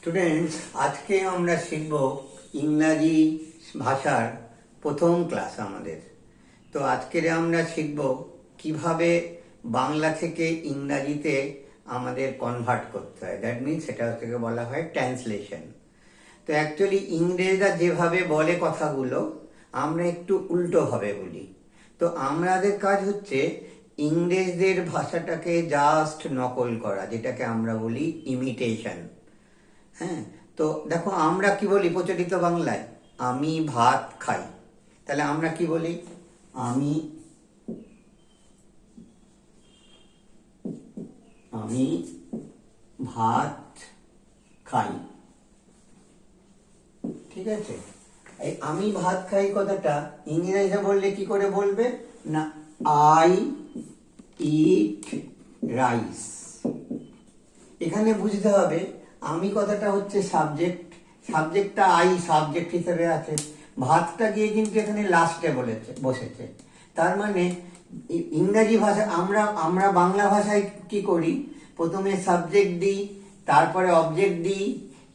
Students, আজকে আমরা শিখব ইংরাজি ভাষার প্রথম ক্লাস আমাদের। তো আজকের আমরা শিখব কিভাবে বাংলা থেকে ইংরাজিতে আমাদের কনভার্ট করতে হয়। দ্যাট মিনস সেটা হচ্ছে বলা হয় ট্রান্সলেশন। তো অ্যাকচুয়ালি ইংরেজরা যেভাবে বলে কথাগুলো আমরা একটু উল্টোভাবে বলি। তো আমাদের কাজ হচ্ছে ইংরেজদের ভাষাটাকে জাস্ট নকল করা, যেটাকে আমরা বলি ইমিটেশন। হ্যাঁ, তো দেখো আমরা কি বলি প্রচলিত বাংলায়, আমি ভাত খাই। তাহলে আমরা কি বলি, আমি আমি ভাত খাই। ঠিক আছে, এই আমি ভাত খাই কথাটা ইংরেজিতে বললে কি করে বলবে না, আই ইট রাইস। এখানে বুঝতে হবে আমি কথাটা হচ্ছে সাবজেক্ট, সাবজেক্টটা আই সাবজেক্ট হিসেবে আছে, ভাতটা গিয়ে কিন্তু এখানে লাস্টে বসেছে। তার মানে ইংরাজি ভাষা আমরা বাংলা ভাষায় কি করি, প্রথমে সাবজেক্ট দিই, তারপরে অবজেক্ট দিই,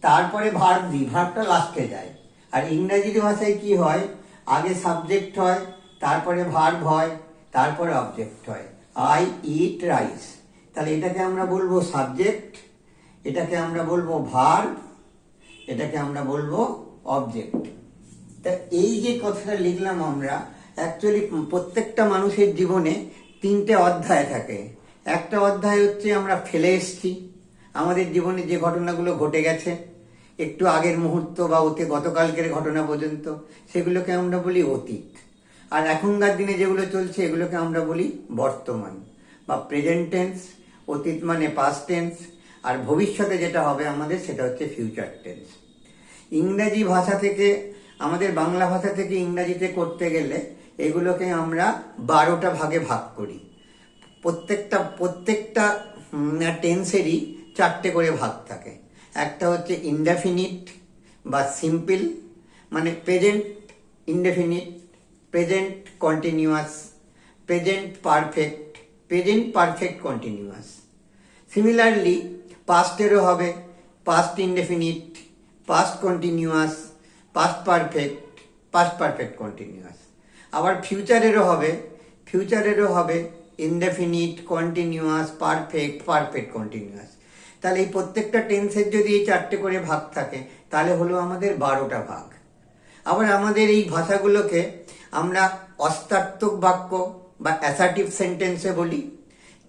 তারপরে ভার্ব দিই, ভার্বটা লাস্টে যায়। আর ইংরাজি ভাষায় কি হয়, আগে সাবজেক্ট হয়, তারপরে ভার্ব হয়, তারপরে অবজেক্ট হয়। আই ইট রাইস, তাহলে এটাকে আমরা বলবো সাবজেক্ট, এটাকে আমরা বলবো ভার্ব, এটাকে আমরা বলবো অবজেক্ট। তা এই যে কথাটা লিখলাম আমরা, অ্যাকচুয়ালি প্রত্যেকটা মানুষের জীবনে তিনটে অধ্যায় থাকে। একটা অধ্যায় হচ্ছে আমরা ফেলে এসছি, আমাদের জীবনে যে ঘটনাগুলো ঘটে গেছে একটু আগের মুহূর্ত বা গতকালকের ঘটনা পর্যন্ত, সেগুলোকে আমরা বলি অতীত। আর এখনকার দিনে যেগুলো চলছে এগুলোকে আমরা বলি বর্তমান বা প্রেজেন্ট টেন্স। অতীত মানে পাস্ট টেন্স, আর ভবিষ্যতে যেটা হবে আমাদের সেটা হচ্ছে ফিউচার টেন্স। ইংরাজি ভাষা থেকে আমাদের বাংলা ভাষা থেকে ইংরাজিতে করতে গেলে এগুলোকে আমরা 12টা ভাগে ভাগ করি। প্রত্যেকটা টেন্সেরই 4টে করে ভাগ থাকে। একটা হচ্ছে ইনডেফিনিট বা সিম্পল, মানে present indefinite, present continuous, present perfect, present perfect continuous. Similarly পাস্টেরও হবে past indefinite, past continuous, past perfect continuous. আবার ফিউচারেরও হবে ইনডেফিনিট, কন্টিনিউয়াস, পারফেক্ট কন্টিনিউয়াস। তাহলে এই প্রত্যেকটা টেন্সের যদি এই 4টে করে ভাগ থাকে তাহলে হলো আমাদের 12টা ভাগ। আবার আমাদের এই ভাষাগুলোকে আমরা অস্তার্থক বাক্য বা অ্যাসার্টিভ সেন্টেন্সে বলি,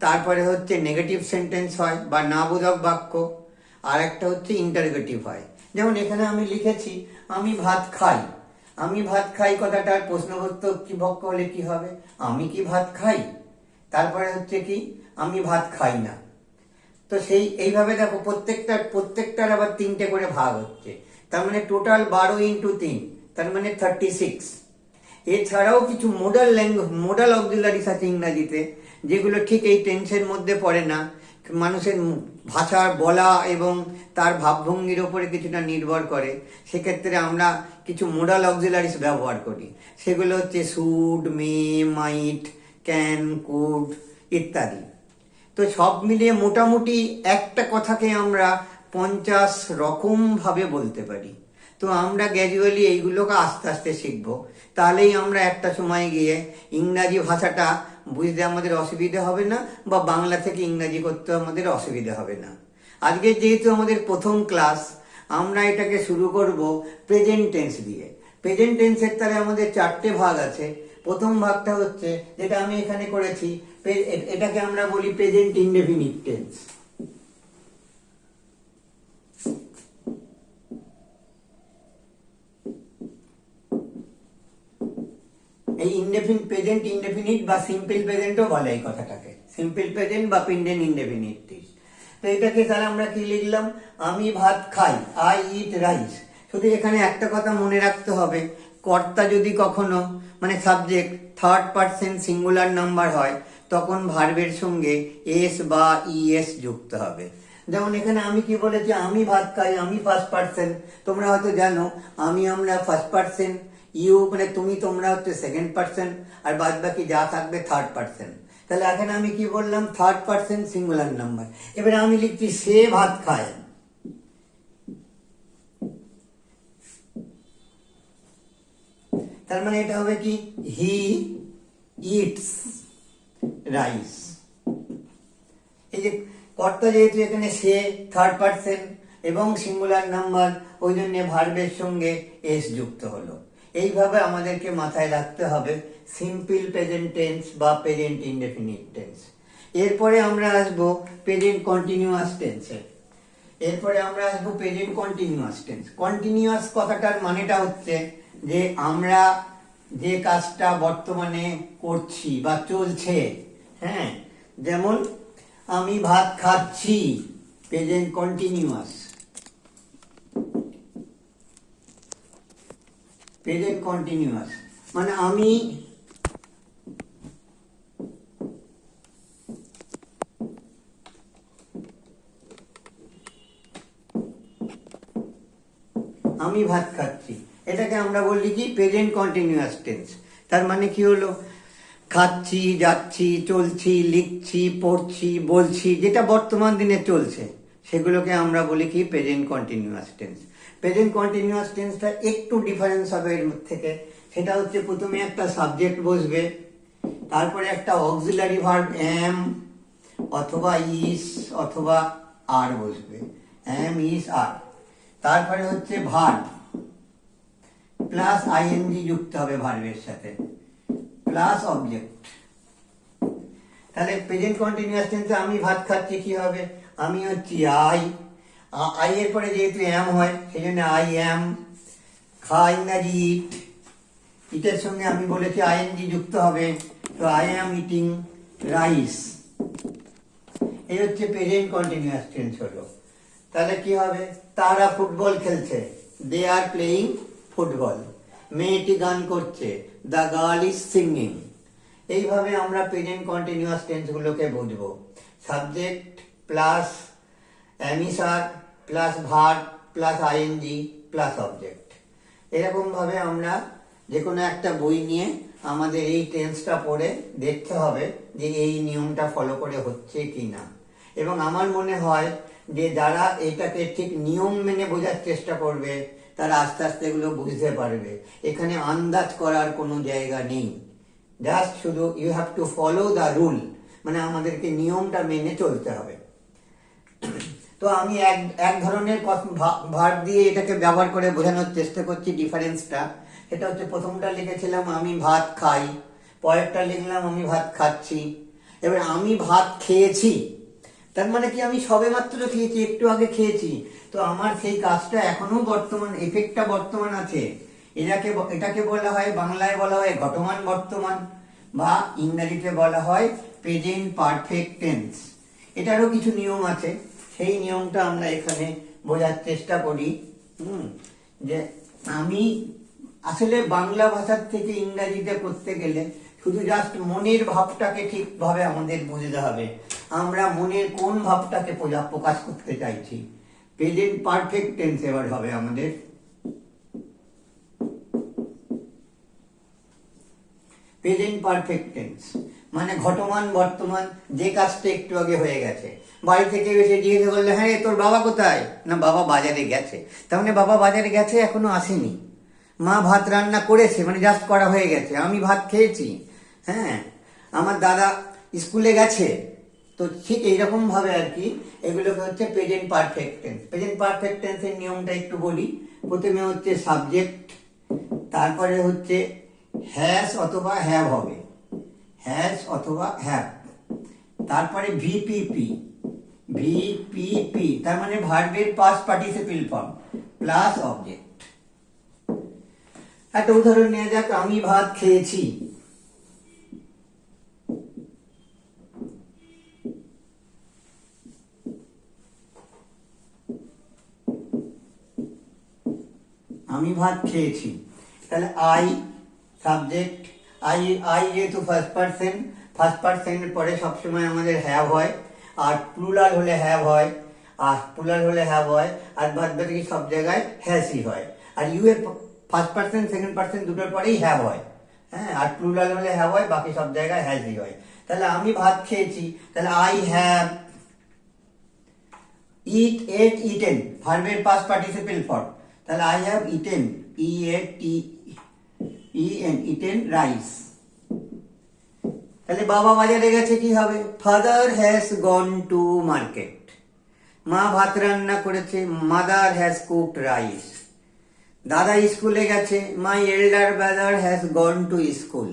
তারপরে হচ্ছে নেগেটিভ সেন্টেন্স হয় বা না বোধক বাক্য, আর একটা হচ্ছে ইন্টারোগেটিভ হয়। যেমন এখানে আমি লিখেছি আমি ভাত খাই। আমি ভাত খাই কথাটার প্রশ্নবোধক কি বাক্য হলে কি হবে, আমি কি ভাত খাই, তারপরে হচ্ছে কি আমি ভাত খাই না। তো এইভাবে দেখো প্রত্যেকটার আবার 3টে করে ভাগ হচ্ছে, তার মানে টোটাল 12 × 3, তার মানে 36। এছাড়াও কিছু মোডাল অক্সিলারিস আছে ইংরাজিতে, যেগুলো ঠিক এই টেন্সের মধ্যে পড়ে না, মানুষের ভাষার বলা এবং তার ভাবভঙ্গির ওপরে কিছুটা নির্ভর করে। সেক্ষেত্রে আমরা কিছু মোডাল অক্সিলারিস ব্যবহার করি, সেগুলো হচ্ছে should, may, might, can, could ইত্যাদি। তো সব মিলিয়ে মোটামুটি একটা কথাকে আমরা 50 রকম ভাবে বলতে পারি। তো আমরা গ্র্যাজুয়ালি এইগুলোকে আস্তে আস্তে শিখবো, তাহলেই আমরা একটা সময় গিয়ে ইংরাজি ভাষাটা বুঝতে আমাদের অসুবিধা হবে না, বা বাংলা থেকে ইংরাজি করতে আমাদের অসুবিধা হবে না। আজকে যেহেতু আমাদের প্রথম ক্লাস, আমরা এটাকে শুরু করব প্রেজেন্ট টেন্স দিয়ে। প্রেজেন্ট টেন্সের তাহলে আমাদের 4টে ভাগ আছে। প্রথম ভাগটা হচ্ছে যেটা আমি এখানে করেছি, এটাকে আমরা বলি প্রেজেন্ট ইনডেফিনিট টেন্স। এই প্রেজেন্ট ইনডেফিনিট বা সিম্পল প্রেজেন্টও বলে এই কথাটাকে, সিম্পল প্রেজেন্ট বা প্রেজেন্ট ইনডেফিনিট টেন্স। তো এটাকে তাহলে আমরা কি লিখলাম, আমি ভাত খাই, আই ইট রাইস। শুধু এখানে একটা কথা মনে রাখতে হবে, কর্তা যদি কখনো মানে subject third person singular number হয় তখন ভার্বের সঙ্গে এস বা ইএস যুক্ত হবে। যেমন এখানে আমি কি বলেছি, আমি ভাত খাই, আমি ফার্স্ট পারসন, তোমরা হয়তো জানো আমরা ফার্স্ট পারসন, ইউ মানে তুমি, তোমরা হচ্ছে সেকেন্ড পারসন, আর বাদ বাকি যা থাকবে থার্ড পারসন। তাহলে এখানে আমি কি বললাম, থার্ড পারসন সিঙ্গুলার নাম্বার। এবারে আমি লিখছি সে ভাত খায়, তার মানে এটা হবে কি, হি ইটস রাইস। এই যে কর্তা যেহেতু এখানে সে, থার্ড পার্সন এবং সিঙ্গুলার নাম্বার, ওই জন্য ভার্বের সঙ্গে এস যুক্ত হলো। এইভাবে আমাদেরকে মাথায় রাখতে হবে সিম্পল প্রেজেন্ট টেন্স বা প্রেজেন্ট ইনডেফিনিট টেন্স। এরপরে আমরা আসবো প্রেজেন্ট কন্টিনিউয়াস টেন্সে। কন্টিনিউয়াস কথাটার মানেটা হচ্ছে যে আমরা যে কাজটা বর্তমানে করছি বা চলছে, হ্যাঁ, যেমন আমি ভাত খাচ্ছি, প্রেজেন্ট কন্টিনিউয়াস। মানে আমি ভাত খাচ্ছি, এটাকে আমরা বললি কি, প্রেজেন্ট কন্টিনিউয়াস টেন্স। তার মানে কি হলো, খাচ্ছি, যাচ্ছি, চলছি, লিখছি, পড়ছি, বলছি, যেটা বর্তমান দিনে চলছে সেগুলোকে আমরা বলি কি, present continuous tense. Present continuous টেন্সটা একটু ডিফারেন্স হবে এর থেকে। সেটা হচ্ছে প্রথমে একটা সাবজেক্ট বসবে, তারপরে একটা অক্সিলারি ভার্ব এম অথবা ইস অথবা আর বসবে, এম ইস আর। তারপরে হচ্ছে ভার্ব প্লাস আইএনজি যুক্ত হবে ভার্বের সাথে, প্লাস অবজেক্ট। তাহলে প্রেজেন্ট কন্টিনিউয়াস টেন্সে আমি ভাত খাচ্ছি কি হবে, আমি হচ্ছি আই এর পরে যেহেতু এম হয় সেই জন্য আই এম, খা ইংরাজি ইট, ইটের সঙ্গে আমি বলেছি আইএনজি যুক্ত হবে, তো আই এম ইটিং রাইস। এই হচ্ছে প্রেজেন্ট কন্টিনিউয়াস টেন্স হলো। তাহলে কি হবে, তারা ফুটবল খেলছে, দে আর প্লেয়িং ফুটবল। মেয়েটি গান করছে, দ্য গার্ল ইজ সিঙ্গিং। এইভাবে আমরা প্রেজেন্ট কন্টিনিউয়াস টেন্স গুলোকে বুঝবো, subject plus am is are plus verb plus ING plus object. এরকম ভাবে আমরা যে কোনো একটা বই নিয়ে আমাদের এই টেন্সটা পড়ে দেখতে হবে যে এই নিয়মটা ফলো করে হচ্ছে কি না। এবং আমার মনে হয় যে যারা এটাকে ঠিক নিয়ম মেনে বোঝার চেষ্টা করবে তারা আস্তে আস্তে এগুলো বুঝতে পারবে। এখানে আন্দাজ করার কোনো জায়গা নেই, জাস্ট শুধু you have to follow the rule, মানে আমাদেরকে নিয়মটা মেনে চলতে হবে। তো আমি এক ধরনের ভার্ব দিয়ে এটাকে ব্যবহার করে বোঝানোর চেষ্টা করছি ডিফারেন্সটা। এটা হচ্ছে প্রথমটা লিখেছিলাম আমি ভাত খাই, পরেরটা লিখলাম আমি ভাত খাচ্ছি। এবার আমি ভাত খেয়েছি, তার মানে কি আমি সবে মাত্র খেয়েছি, একটু আগে খেয়েছি, তো আমার সেই কাজটা এখনো বর্তমান, এফেক্টটা বর্তমান আছে। এটাকে বলা হয়, বাংলায় বলা হয় ঘটমান বর্তমান, বা ইংরেজিতে বলা হয় প্রেজেন্ট পারফেক্ট টেন্স। এটারও কিছু নিয়ম আছে, সেই নিয়মটা আমরা এখানে বোঝার চেষ্টা করি। যে আমি আসলে বাংলা ভাষার থেকে ইংরেজিতে করতে গেলে শুধু জাস্ট মনের ভাবটাকে ঠিকভাবে আমাদের বুঝতে হবে, আমরা মনের কোন ভাবটাকে প্রকাশ করতে চাইছি। প্রেজেন্ট পারফেক্ট টেন্স এবার হবে আমাদের। প্রেজেন্ট পারফেক্ট টেন্স মানে ঘটমান বর্তমান, যে কাজটা একটু আগে হয়ে গেছে। বাড়ি থেকে এসে জিজ্ঞেস করলে, হ্যাঁ তোর বাবা কোথায়, না বাবা বাজারে গেছে, তার মানে বাবা বাজারে গেছে এখনো আসেনি। মা ভাত রান্না করেছে, মানে জাস্ট করা হয়ে গেছে। আমি ভাত খেয়েছি, হ্যাঁ। আমার দাদা স্কুলে গেছে। তো ঠিক এইরকম ভাবে আর কি এগুলোকে হচ্ছে present perfect tense. Present perfect টেন্সের নিয়মটা একটু বলি। প্রথমে হচ্ছে সাবজেক্ট, তারপরে হচ্ছে হ্যাজ অথবা হ্যাভ হবে, হ্যাজ অথবা হ্যাভ। তারপরে ভিপিপি তার মানে ভার্বের past participle form plus object. একটা উদাহরণ নেওয়া যাক, আমি ভাত খেয়েছি। আমি ভাত খেয়েছি, তাহলে আই সাবজেক্ট, আই যেহেতু ফার্স্ট পার্সনের পরে সবসময় আমাদের হ্যাভ হয়, আর প্লুরাল হলে হ্যাভ হয়, আর বাদ বাকি সব জায়গায় হ্যাজই হয়। আর ইউ এর ফার্স্ট পার্সন সেকেন্ড পার্সন দুটোর পরেই হ্যাভ হয়, হ্যাঁ। আর প্লুরাল হলে হ্যাভ হয়, বাকি সব জায়গায় হ্যাজই হয়। তাহলে আমি ভাত খেয়েছি, তাহলে আই হ্যাভ ইটেন ভার্বের পাস্ট পার্টিসিপেল ফর্ম, তাহলে I have eaten, eaten rice. তাহলে বাবা বাজারে গেছে, কি হবে? Father has gone to market. মা ভাত রান্না করেছে, মাদার হ্যাজ কুকড রাইস। দাদা স্কুলে গেছে, my elder brother has gone to school.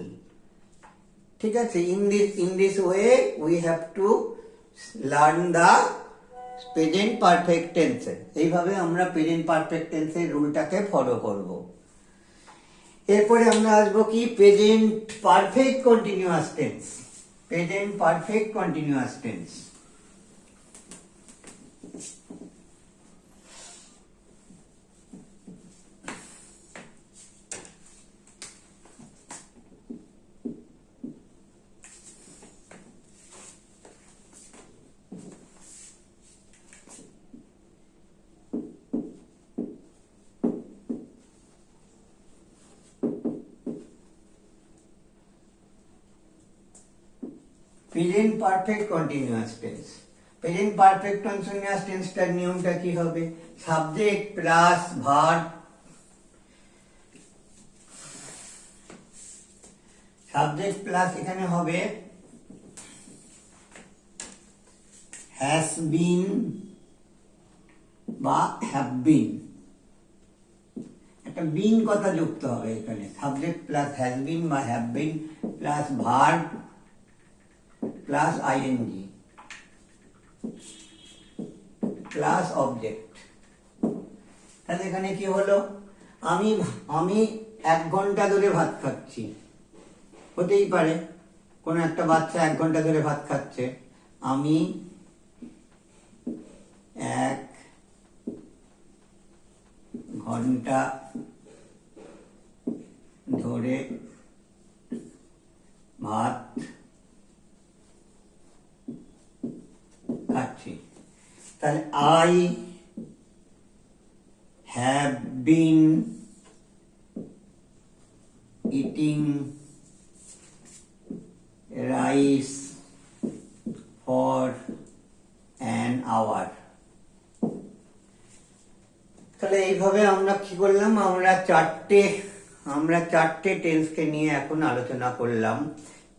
ঠিক আছে, in this way we have to learn the present perfect টেন্সের। এইভাবে আমরা প্রেজেন্ট পারফেক্ট টেন্সের রুলটাকে ফলো করব। এরপরে আমরা আসবো কি? Present perfect continuous tense. Present perfect continuous tense. Present perfect continuous tense. Present perfect continuous টেন্সটার নিয়মটা কি হবে? Subject plus verb, subject plus এখানে হবে হ্যাজ বিন বা হ্যাভ বিন। একটা বিন কথা যুক্ত হবে এখানে। সাবজেক্ট প্লাস হ্যাজ বিন বা have been plus verb plus ING plus object. তাহলে এখানে কি হলো? আমি 1 ঘন্টা ধরে ভাত খাচ্ছি। হতেই পারে কোনো একটা বাচ্চা 1 ঘন্টা ধরে ভাত খাচ্ছে। আমি 1 ঘন্টা ধরে ভাত খাচ্ছি। তাহলে I have been eating rice for an hour. তাহলে এইভাবে আমরা কি করলাম? আমরা চারটে টেন্সকে নিয়ে এখন আলোচনা করলাম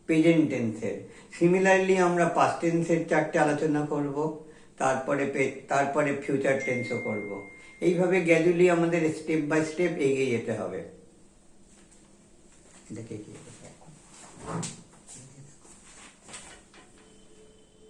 প্রেজেন্ট টেন্সের। সিমিলারলি আমরা পাস্ট টেন্সের 4টে আলোচনা করব, তারপরে ফিউচার টেন্সও করব। এইভাবে গ্র্যাজুয়ালি আমাদের স্টেপ বাই স্টেপ এগিয়ে যেতে হবে। দেখে কি